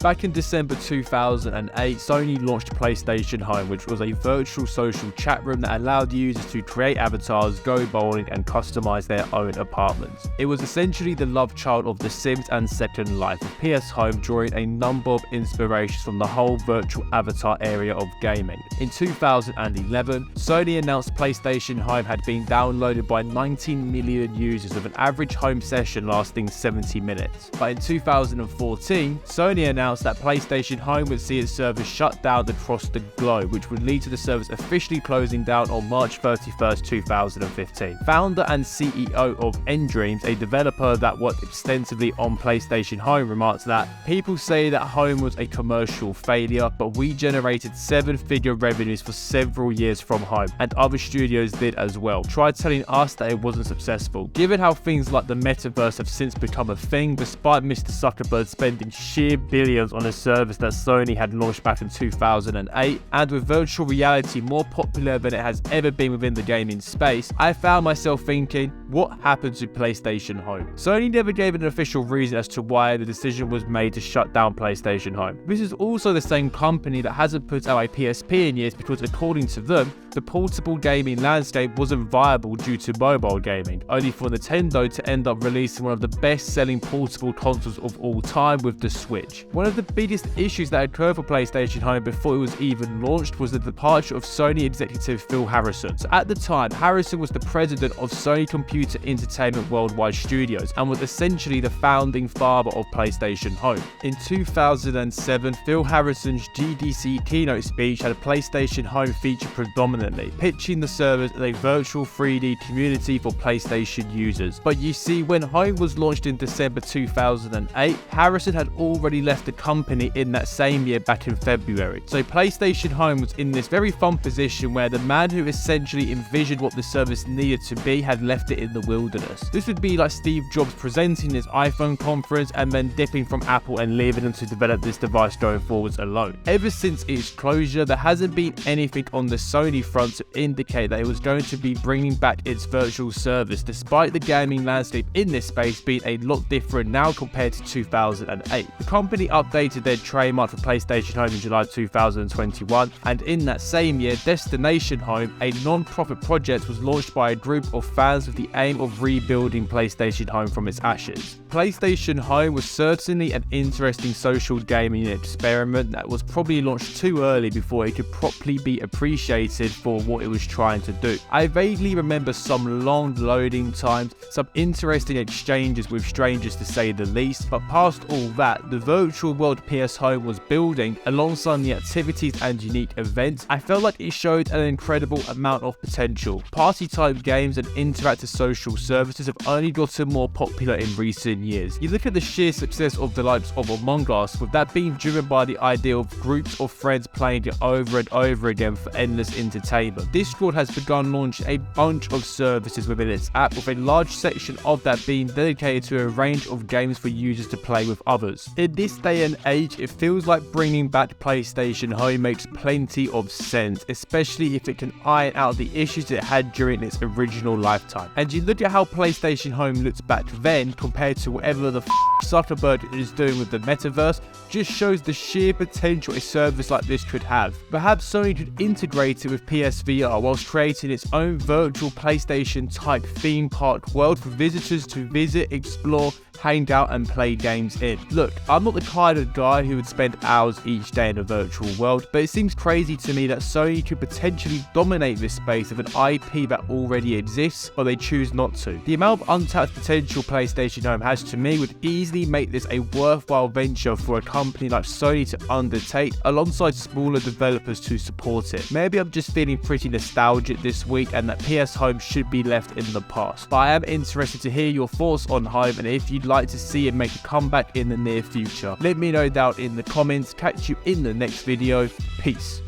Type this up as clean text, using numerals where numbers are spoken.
Back in December 2008, Sony launched PlayStation Home, which was a virtual social chat room that allowed users to create avatars, go bowling, and customize their own apartments. It was essentially the love child of The Sims and Second Life, with PS Home drawing a number of inspirations from the whole virtual avatar area of gaming. In 2011, Sony announced PlayStation Home had been downloaded by 19 million users, with an average home session lasting 70 minutes. But in 2014, Sony announced that PlayStation Home would see its service shut down across the globe, which would lead to the service officially closing down on March 31st, 2015. Founder and CEO of Endreams, a developer that worked extensively on PlayStation Home, remarked that people say that Home was a commercial failure, but we generated 7-figure revenues for several years from Home, and other studios did as well. Try telling us that it wasn't successful. Given how things like the Metaverse have since become a thing, despite Mr. Zuckerberg spending sheer billions on a service that Sony had launched back in 2008, and with virtual reality more popular than it has ever been within the gaming space, I found myself thinking, what happened to PlayStation Home? Sony never gave an official reason as to why the decision was made to shut down PlayStation Home. This is also the same company that hasn't put out a PSP in years because, according to them, the portable gaming landscape wasn't viable due to mobile gaming, only for Nintendo to end up releasing one of the best-selling portable consoles of all time with the Switch. One of the biggest issues that occurred for PlayStation Home before it was even launched was the departure of Sony executive Phil Harrison. So at the time, Harrison was the president of Sony Computer Entertainment Worldwide Studios and was essentially the founding father of PlayStation Home. In 2007, Phil Harrison's GDC keynote speech had a PlayStation Home featured predominantly, pitching the service as a virtual 3D community for PlayStation users. But you see, when Home was launched in December 2008, Harrison had already left the company in that same year back in February. So PlayStation Home was in this very fun position where the man who essentially envisioned what the service needed to be had left it in the wilderness. This would be like Steve Jobs presenting his iPhone conference and then dipping from Apple and leaving them to develop this device going forwards alone. Ever since its closure, there hasn't been anything on the Sony front to indicate that it was going to be bringing back its virtual service, despite the gaming landscape in this space being a lot different now compared to 2008. The company updated their trademark for PlayStation Home in July 2021, and in that same year, Destination Home, a non-profit project, was launched by a group of fans with the aim of rebuilding PlayStation Home from its ashes. PlayStation Home was certainly an interesting social gaming experiment that was probably launched too early before it could properly be appreciated for what it was trying to do. I vaguely remember some long loading times, some interesting exchanges with strangers to say the least, but past all that, the virtual world PS Home was building, alongside the activities and unique events, I felt like it showed an incredible amount of potential. Party-type games and interactive social services have only gotten more popular in recent years. You look at the sheer success of the likes of Among Us, with that being driven by the idea of groups of friends playing it over and over again for endless entertainment. Discord has begun launching a bunch of services within its app, with a large section of that being dedicated to a range of games for users to play with others. In this day and age, it feels like bringing back PlayStation Home makes plenty of sense, especially if it can iron out the issues it had during its original lifetime. And you look at how PlayStation Home looks back then compared to whatever the Zuckerberg is doing with the Metaverse, just shows the sheer potential a service like this could have. Perhaps Sony could integrate it with PSVR whilst creating its own virtual PlayStation type theme park world for visitors to visit, explore, hang out and play games in. Look, I'm not the kind of guy who would spend hours each day in a virtual world, but it seems crazy to me that Sony could potentially dominate this space with an IP that already exists, but they choose not to. The amount of untapped potential PlayStation Home has to me would easily make this a worthwhile venture for a company like Sony to undertake, alongside smaller developers to support it. Maybe I'm just feeling pretty nostalgic this week and that PS Home should be left in the past, but I am interested to hear your thoughts on Home and if you'd like to see it make a comeback in the near future. Let me know down in the comments. Catch you in the next video. Peace.